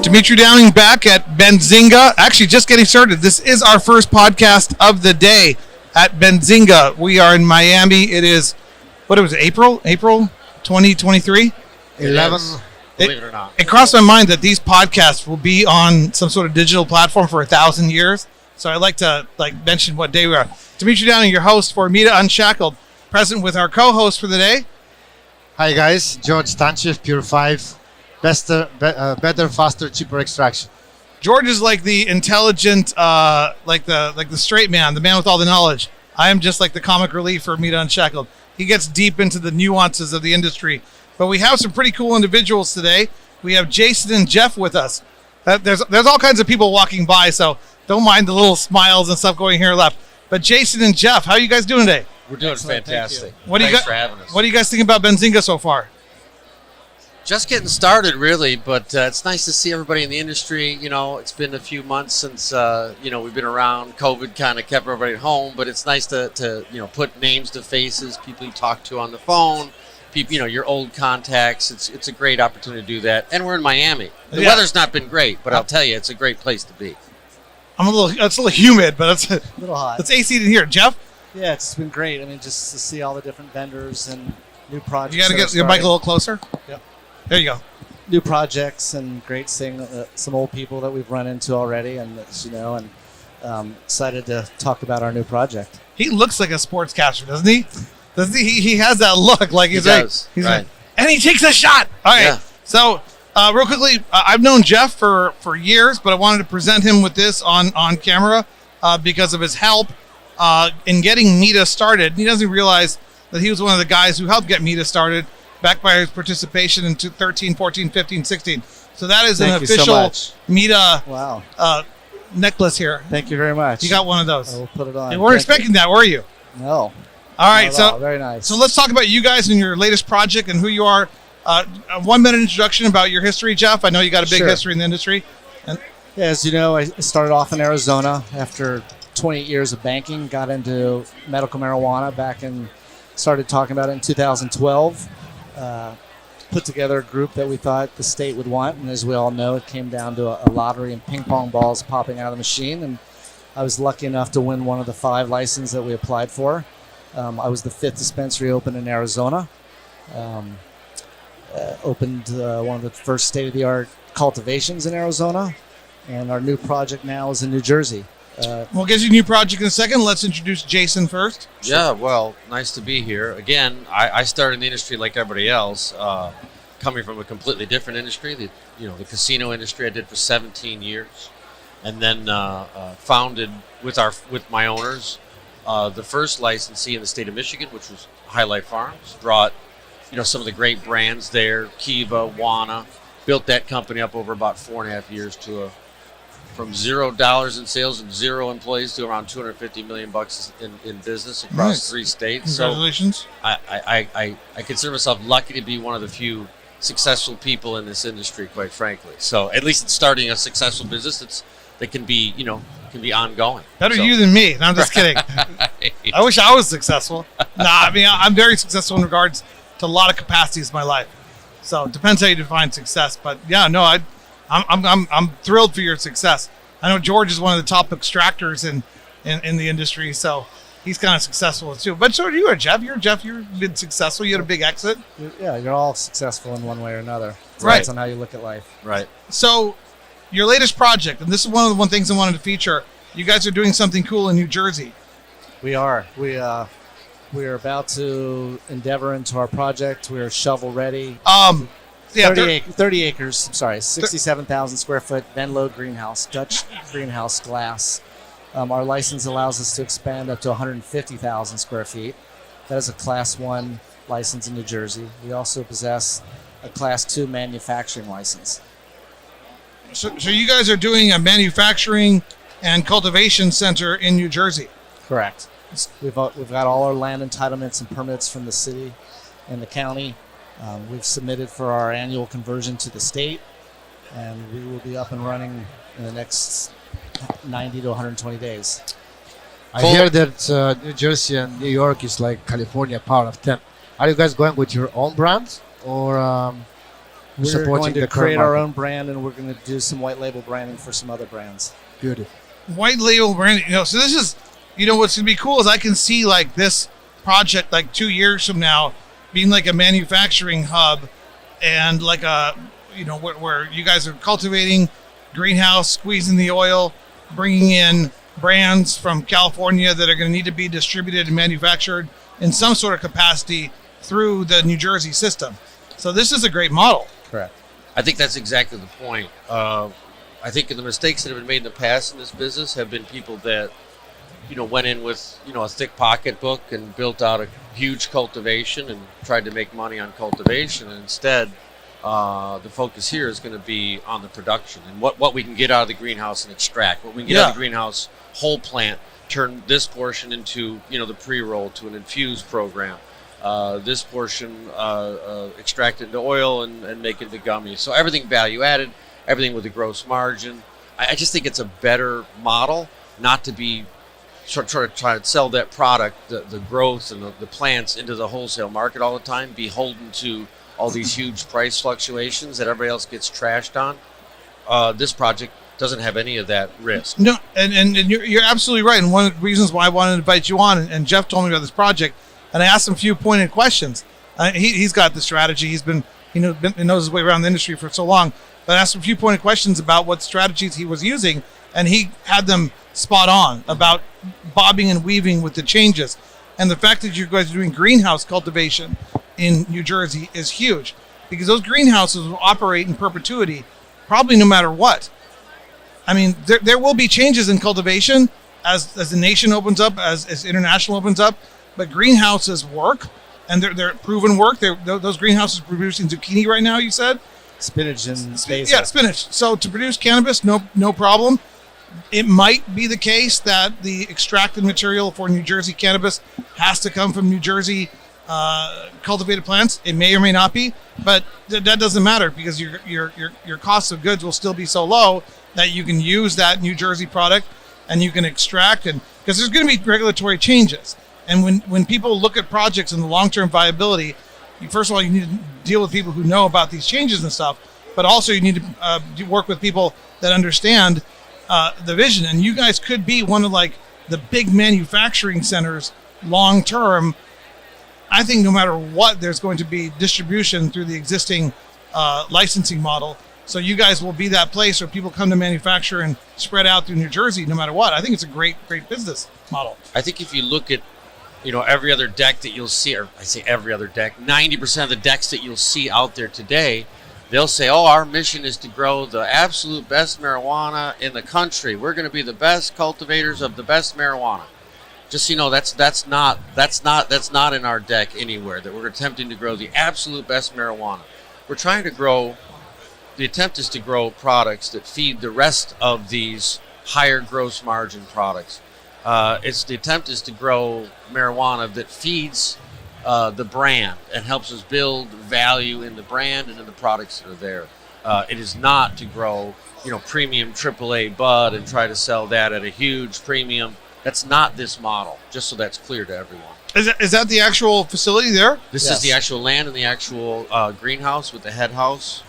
Dimitri Downing back at Benzinga. Actually, just getting started. This is our first podcast of the day at Benzinga. We are in Miami. It is, what was it, April 2023? 11. Believe it or not. It crossed my mind that these podcasts will be on some sort of digital platform for 1,000 years. So I'd like to mention what day we are. Dimitri Downing, your host for Mita Unshackled, present with our co-host for the day. Hi guys, George Stanchev, Pure 5. Better, faster, cheaper extraction. George is like the intelligent, like the straight man, the man with all the knowledge. I am just like the comic relief for Mita Unshackled. He gets deep into the nuances of the industry. But we have some pretty cool individuals today. We have Jason and Jeff with us. There's all kinds of people walking by, so don't mind the little smiles and stuff going here left. But Jason and Jeff, how are you guys doing today? We're doing fantastic. Thanks for having us. What do you guys think about Benzinga so far? Just getting started, really, but it's nice to see everybody in the industry. You know, it's been a few months since, we've been around. COVID kind of kept everybody at home, but it's nice to put names to faces, people you talk to on the phone, people, your old contacts. It's a great opportunity to do that. And we're in Miami. The weather's not been great, but I'll tell you, it's a great place to be. It's a little humid, but it's a little hot. It's AC in here. Jeff? Yeah, it's been great. I mean, just to see all the different vendors and new projects. You got to get your mic a little closer? Yep. There you go. New projects and great seeing some old people that we've run into already, and excited to talk about our new project. He looks like a sportscaster, doesn't he? He has that look like he's right. And he takes a shot. All right. Yeah. So, real quickly, I've known Jeff for years, but I wanted to present him with this on camera because of his help in getting Mita started. He doesn't realize that he was one of the guys who helped get Mita started, backed by his participation in 13, 14, 15, 16. So that is an official Mita necklace here. Thank you very much. You got one of those. I will put it on. You weren't expecting that, were you? No. All right. So very nice. So let's talk about you guys and your latest project and who you are. A 1 minute introduction about your history, Jeff. I know you got a big history in the industry. As you know, I started off in Arizona after 28 years of banking, got into medical marijuana started talking about it in 2012. Put together a group that we thought the state would want, and as we all know, it came down to a lottery and ping pong balls popping out of the machine, and I was lucky enough to win one of the 5 licenses that we applied for. I was the 5th dispensary open in Arizona. Opened one of the first state-of-the-art cultivations in Arizona, and our new project now is in New Jersey. We'll get you a new project in a second. Let's introduce Jason first. Yeah, well, nice to be here. Again, I started in the industry like everybody else, coming from a completely different industry. The casino industry I did for 17 years, and then founded with my owners the first licensee in the state of Michigan, which was Highlight Farms. Brought some of the great brands there, Kiva, Wana. Built that company up over about 4.5 years to from $0 in sales and 0 employees to around $250 million in business across 3 states. Congratulations. So I consider myself lucky to be one of the few successful people in this industry, quite frankly. So at least starting a successful business that can be ongoing. Better you than me. No, I'm just kidding. I wish I was successful. I mean, I'm very successful in regards to a lot of capacities in my life. So it depends how you define success. But yeah, no, I'm thrilled for your success. I know George is one of the top extractors in the industry, so he's kind of successful too. But so are you, Jeff. You've been successful. You had a big exit. Yeah, you're all successful in one way or another. It Right. on how you look at life. Right. So your latest project, and this is one of the things I wanted to feature. You guys are doing something cool in New Jersey. We are. We are about to endeavor into our project. We're shovel ready. 30 acres, 67,000 square foot Venlo greenhouse, Dutch greenhouse glass. Our license allows us to expand up to 150,000 square feet. That is a Class 1 license in New Jersey. We also possess a Class 2 manufacturing license. So you guys are doing a manufacturing and cultivation center in New Jersey. Correct. We've got all our land entitlements and permits from the city and the county. We've submitted for our annual conversion to the state, and we will be up and running in the next 90 to 120 days. I hear that New Jersey and New York is like California power of 10. Are you guys going with your own brand or We're going to create our own brand, and we're going to do some white label branding for some other brands. Beautiful. White label branding. So this is, what's gonna be cool is I can see like this project like 2 years from now being like a manufacturing hub, and like a, where you guys are cultivating, greenhouse, squeezing the oil, bringing in brands from California that are going to need to be distributed and manufactured in some sort of capacity through the New Jersey system. So this is a great model. Correct. I think that's exactly the point. I think the mistakes that have been made in the past in this business have been people that, went in with, a thick pocketbook and built out a huge cultivation and tried to make money on cultivation. And instead, the focus here is going to be on the production and what we can get out of the greenhouse and extract. What we can get out of the greenhouse, whole plant, turn this portion into, the pre-roll to an infused program. This portion extract into oil and make it into gummies. So everything value added, everything with a gross margin. I just think it's a better model, not to be sort of try to sell that product, the growth and the plants into the wholesale market all the time, beholden to all these huge price fluctuations that everybody else gets trashed on. This project doesn't have any of that risk. No, and you're absolutely right. And one of the reasons why I wanted to invite you on, and Jeff told me about this project, and I asked him a few pointed questions. He's got the strategy. He's been, he knows his way around the industry for so long. But I asked him a few pointed questions about what strategies he was using, and he had them spot on about bobbing and weaving with the changes. And the fact that you guys are doing greenhouse cultivation in New Jersey is huge, because those greenhouses will operate in perpetuity, probably no matter what. I mean, there will be changes in cultivation as the nation opens up, as international opens up, but greenhouses work, and they're proven work. Those greenhouses are producing zucchini right now, you said? Spinach and basil. Yeah, spinach. So to produce cannabis, no problem. It might be the case that the extracted material for New Jersey cannabis has to come from New Jersey cultivated plants. It may or may not be, but that doesn't matter, because your cost of goods will still be so low that you can use that New Jersey product and you can extract, and because there's going to be regulatory changes. And when people look at projects and the long-term viability, first of all, you need to deal with people who know about these changes and stuff, but also you need to work with people that understand the vision. And you guys could be one of like the big manufacturing centers long-term. I think no matter what, there's going to be distribution through the existing licensing model. So you guys will be that place where people come to manufacture and spread out through New Jersey no matter what. I think it's a great business model. I think if you look at, every other deck that you'll see, or I say every other deck, 90% of the decks that you'll see out there today, they'll say, our mission is to grow the absolute best marijuana in the country. We're going to be the best cultivators of the best marijuana. Just so you know, that's not in our deck anywhere, that we're attempting to grow the absolute best marijuana. We're trying to grow, the attempt is to grow products that feed the rest of these higher gross margin products. The attempt is to grow marijuana that feeds the brand and helps us build value in the brand and in the products that are there. It is not to grow, premium AAA bud and try to sell that at a huge premium. That's not this model, just so that's clear to everyone. Is that the actual facility there? This is the actual land and the actual greenhouse with the head house.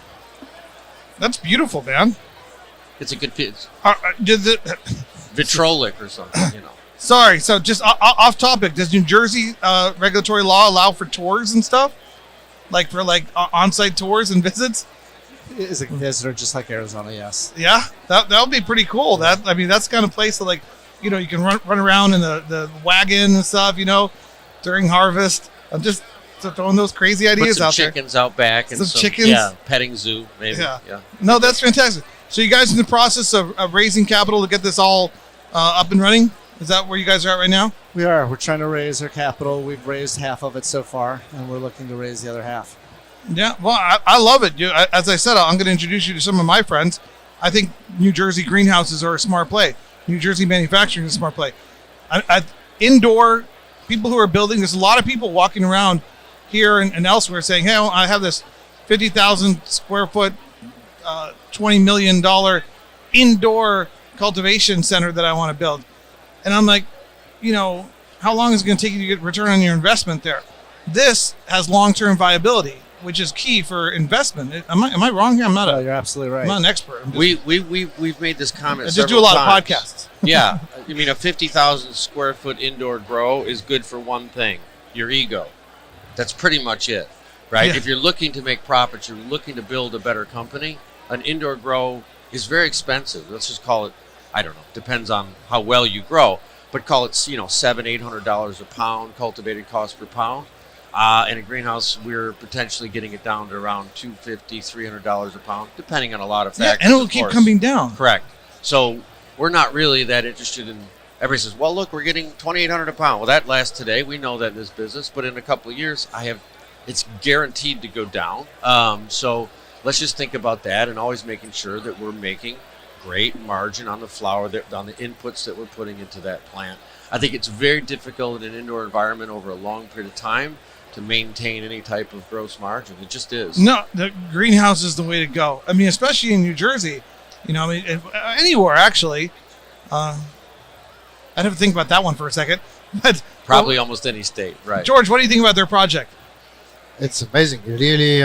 That's beautiful, man. It's a good pitch. Vitrolic or something, Sorry, so just off topic, does New Jersey regulatory law allow for tours and stuff? Like for on-site tours and visits? Is a visitor just like Arizona, yes. Yeah, that would be pretty cool. That's the kind of place that you can run around in the wagon and stuff, during harvest. I'm just throwing those crazy ideas out there. Chickens out back and some chickens. Yeah, petting zoo maybe. Yeah. No, that's fantastic. So you guys in the process of raising capital to get this all up and running? Is that where you guys are at right now? We are. We're trying to raise our capital. We've raised half of it so far, and we're looking to raise the other half. Yeah, well, I love it. As I said, I'm going to introduce you to some of my friends. I think New Jersey greenhouses are a smart play. New Jersey manufacturing is a smart play. Indoor, people who are building, there's a lot of people walking around here and elsewhere saying, hey, I have this 50,000 square foot, $20 million indoor cultivation center that I want to build. And I'm like, how long is it going to take you to get return on your investment there? This has long-term viability. which is key for investment. Am I wrong here? I'm not You're absolutely right. I'm not an expert. We've made this comment. I just do a lot times. of podcasts. Yeah, I mean, a 50,000 square foot indoor grow is good for one thing: your ego. That's pretty much it, right? Yeah. If you're looking to make profits, you're looking to build a better company. An indoor grow is very expensive. Let's just call it, I don't know, depends on how well you grow, but call it, $700-800 a pound cultivated cost per pound. In a greenhouse, we're potentially getting it down to around $250-300 a pound, depending on a lot of factors. And it will keep coming down. Correct. So we're not really that interested in. Everybody says, "Well, look, we're getting $2,800 a pound." Well, that lasts today. We know that in this business, but in a couple of years, it's guaranteed to go down. So let's just think about that, and always making sure that we're making great margin on the flower, on the inputs that we're putting into that plant. I think it's very difficult in an indoor environment over a long period of time to maintain any type of gross margin. It just is. No, the greenhouse is the way to go. I mean, especially in New Jersey, anywhere actually. I'd have to think about that one for a second. But Probably almost any state, right? George, what do you think about their project? It's amazing. Really,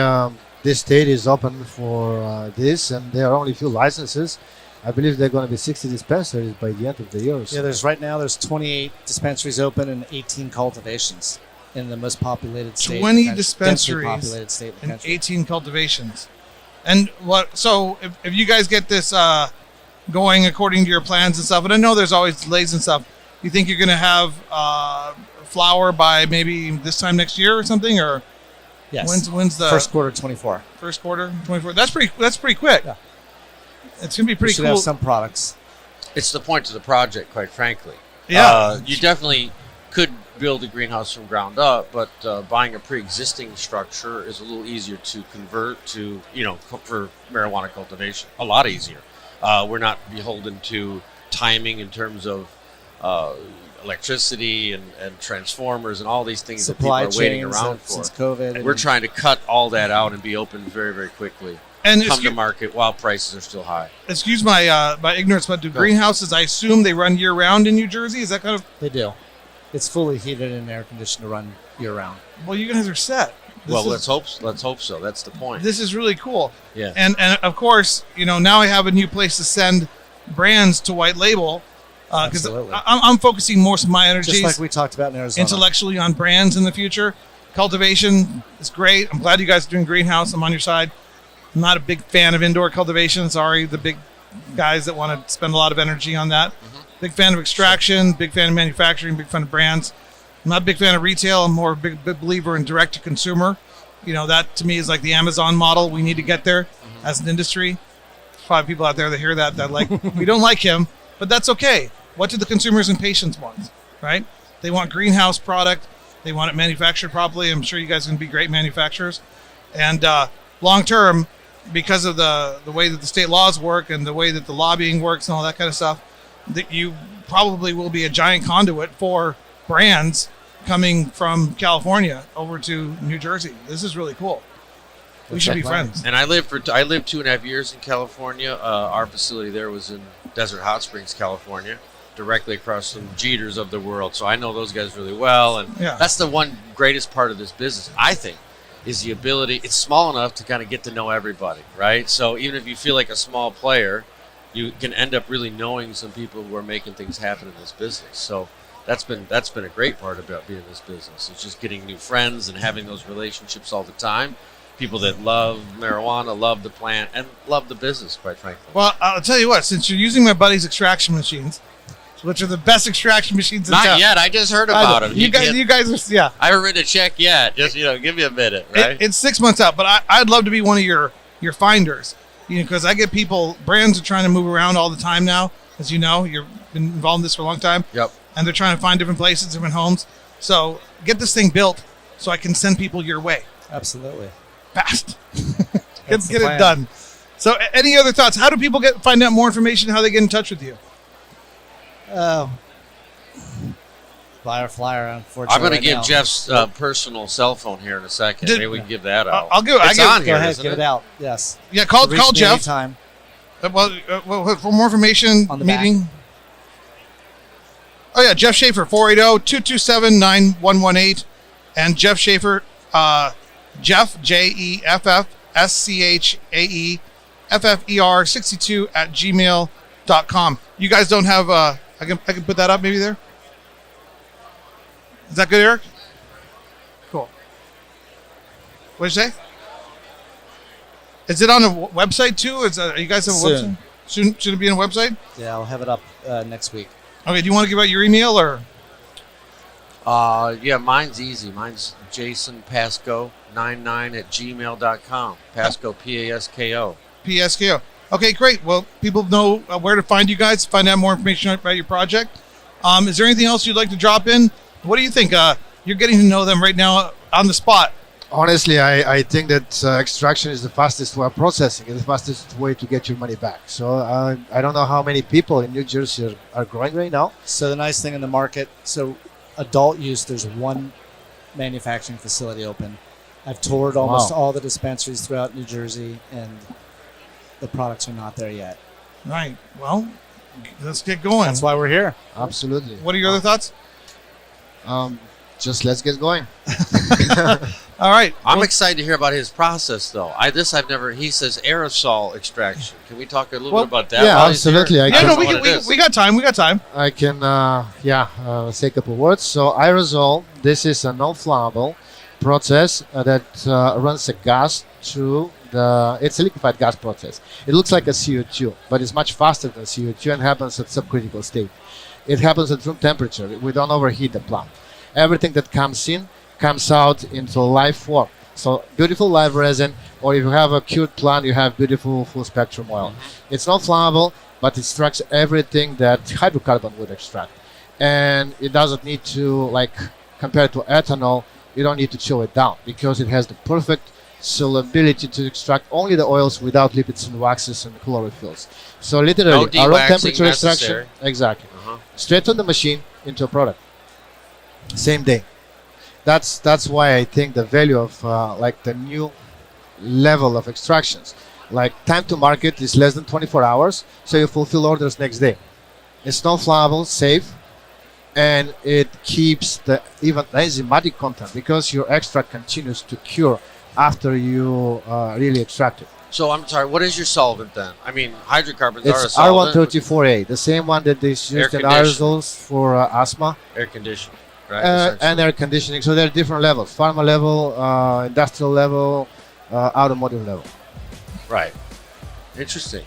this state is open for this, and there are only a few licenses. I believe there are going to be 60 dispensaries by the end of the year. So. Yeah, there's 28 dispensaries open and 18 cultivations in the most populated state. 20 dispensaries populated state in the and country. 18 cultivations. And what? So if you guys get this going according to your plans and stuff, and I know there's always delays and stuff, you think you're going to have flower by maybe this time next year or something, or Yes. when's the first quarter 24? First quarter 24. That's pretty quick. Yeah. It's gonna be pretty We should cool. have some products. It's the point of the project, quite frankly. Yeah. You definitely could build a greenhouse from ground up, but buying a pre-existing structure is a little easier to convert to, for marijuana cultivation. A lot easier. We're not beholden to timing in terms of electricity and transformers and all these things Supply that people are waiting chains around for. since COVID. And we're trying to cut all that out and be open very, very quickly. And Come to market while prices are still high. excuse my ignorance, but do greenhouses, I assume they run year round in New Jersey? Is that kind of? They do. It's fully heated and air conditioned to run year round. Well, you guys are set. Let's hope so. That's the point. This is really cool. Yeah. And of course, now I have a new place to send brands to white label because Absolutely. I'm focusing most of my energies Just like we talked about in Arizona. intellectually on brands in the future. Cultivation is great. I'm glad you guys are doing greenhouse. I'm on your side. I'm not a big fan of indoor cultivation. Sorry, the big guys that want to spend a lot of energy on that. Mm-hmm. Big fan of extraction, big fan of manufacturing, big fan of brands. I'm not a big fan of retail. I'm more a big believer in direct to consumer. That to me is like the Amazon model. We need to get there as an industry. There's probably people out there that hear that like, we don't like him, but that's okay. What do the consumers and patients want, right? They want greenhouse product. They want it manufactured properly. I'm sure you guys can be great manufacturers. And long term, because of the way that the state laws work and the way that the lobbying works and all that kind of stuff, that you probably will be a giant conduit for brands coming from California over to New Jersey. This is really cool. We should be friends. And I lived 2.5 years in California. Our facility there was in Desert Hot Springs, California, directly across from Jeters of the world. So I know those guys really well. And that's the one greatest part of this business, I think, is the ability. It's small enough to kind of get to know everybody, right? So even if you feel like a small player, you can end up really knowing some people who are making things happen in this business. So that's been a great part about being in this business. It's just getting new friends and having those relationships all the time. People that love marijuana, love the plant, and love the business, quite frankly. Well, I'll tell you what, since you're using my buddy's extraction machines, which are the best extraction machines in town. Not yet. I just heard about them. You guys are, I haven't written a check yet. Just, give me a minute, right? It's 6 months out, but I'd love to be one of your finders. Because I get brands are trying to move around all the time now. As you know, you've been involved in this for a long time. Yep. And they're trying to find different places, different homes. So get this thing built so I can send people your way. Absolutely. Fast. get it done. So any other thoughts? How do people find out more information? How they get in touch with you? Buy our flyer, unfortunately. I'm going to give Jeff's personal cell phone here in a second. Maybe we can give that out. I'll give it. It's on Go here, ahead, isn't give it out. Yes. Yeah, call Jeff. Anytime. Well, for more information, On the meeting. Back. Oh yeah, Jeff Schaefer, 480-227-9118, and Jeff Schaefer, Jeff, JEFFSCHAEFFER62 @gmail.com. You guys don't have I can put that up maybe there. Is that good, Eric? Cool. What'd you say? Is it on a website too? You guys have a website? Should it be on a website? Yeah, I'll have it up next week. Okay, do you want to give out your email or? Yeah, mine's easy. Mine's jasonpasco99 @gmail.com. Pasco, P-A-S-K-O. PSKO. Okay, great. Well, people know where to find you guys, find out more information about your project. Is there anything else you'd like to drop in? What do you think? You're getting to know them right now on the spot. Honestly, I think that extraction is the fastest way of processing. It's the fastest way to get your money back. So I don't know how many people in New Jersey are growing right now. So the nice thing in the market, so adult use, there's one manufacturing facility open. I've toured almost all the dispensaries throughout New Jersey, and the products are not there yet. Right. Well, let's get going. That's why we're here. Absolutely. What are your other thoughts? Just let's get going. All right. I'm excited to hear about his process, though. I've never. He says aerosol extraction. Can we talk a little bit about that? Yeah, while he's absolutely. here? Yeah, no, What it is. we got time. We got time. I can, say a couple words. So aerosol, this is a non-flammable process that runs a gas through it's a liquefied gas process. It looks like a CO2, but it's much faster than CO2 and happens at subcritical state. It happens at room temperature. We don't overheat the plant. Everything that comes in comes out into live form. So beautiful live resin, or if you have a cured plant, you have beautiful full spectrum oil. Mm-hmm. It's not flammable, but it extracts everything that hydrocarbon would extract. And it doesn't need to, compared to ethanol, you don't need to chill it down because it has the perfect solubility to extract only the oils without lipids and waxes and chlorophylls. So literally, No our room dewaxing temperature extraction, necessary. exactly, straight on the machine into a product, same day. That's why I think the value of the new level of extractions, like time to market is less than 24 hours, so you fulfill orders next day. It's non-flammable, safe, and it keeps the even enzymatic content because your extract continues to cure after you really extract it. So I'm sorry. What is your solvent then? I mean, hydrocarbons are a It's solvent. R134A, the same one that is used in Air-conditioned. aerosols for asthma. Air conditioning, right? And air conditioning. So there are different levels: pharma level, industrial level, automotive level. Right. Interesting.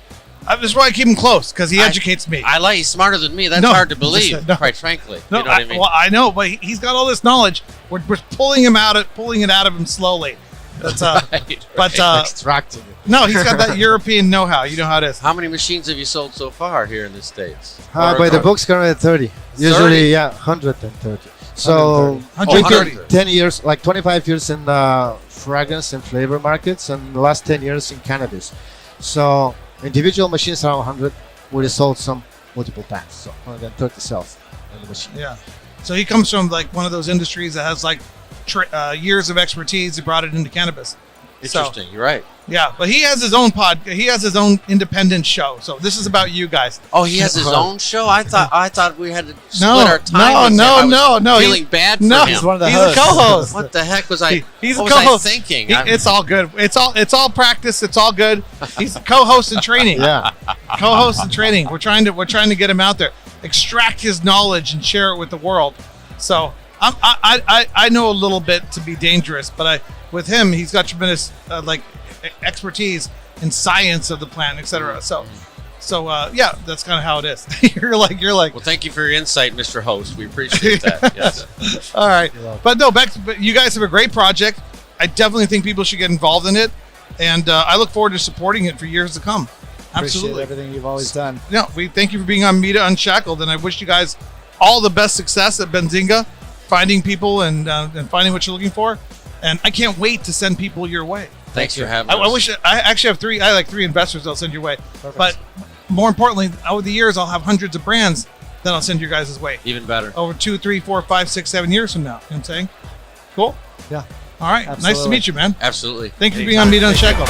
That's why I keep him close because he educates me. He's smarter than me. That's No, hard to believe, no. quite frankly. No, You know what I mean? well, I know, but he's got all this knowledge. We're pulling it out of him slowly. That's Right, but Extracting it. no, he's got that European know-how. You know how it is. How many machines have you sold so far here in the States? By the books, currently at 30. 30? Usually, 130. So 130. 10 years, 25 years in fragrance and flavor markets, and the last 10 years in cannabis. So individual machines are 100. We sold some multiple times, so 130 cells in the machine. Yeah. So he comes from one of those industries that has years of expertise. He brought it into cannabis. Interesting. You're right. Yeah, but he has his own he has his own independent show. So this is about you guys. Oh, he has his own show. I thought we had to split our time. with him. I was feeling bad for him. He's one of the He's hosts. a co-host. What the heck was I? He's what a was I co-host. thinking? It's all good. It's all practice. It's all good. He's a co-host in training. Yeah. Co-host in training. We're trying to get him out there, extract his knowledge and share it with the world. So I know a little bit to be dangerous, but with him, he's got tremendous expertise in science of the plant, etc. So yeah, that's kind of how it is. you're like. Well, thank you for your insight, Mr. Host. We appreciate that. Yes. All right, but no, but you guys have a great project. I definitely think people should get involved in it, and I look forward to supporting it for years to come. Absolutely, Appreciate everything you've always done. Yeah, we thank you for being on Media Unshackled, and I wish you guys all the best success at Benzinga, finding people and finding what you're looking for. And I can't wait to send people your way. Thanks for having I us. wish I actually have three. I like 3 investors I'll send your way. Perfect. But more importantly, over the years, I'll have hundreds of brands that I'll send your guys' way. Even better. Over 2, 3, 4, 5, 6, 7 years from now. You know what I'm saying? Cool. Yeah. All right. Nice to Absolutely. meet you, man. Absolutely. Thank you for being on Media Unshackled.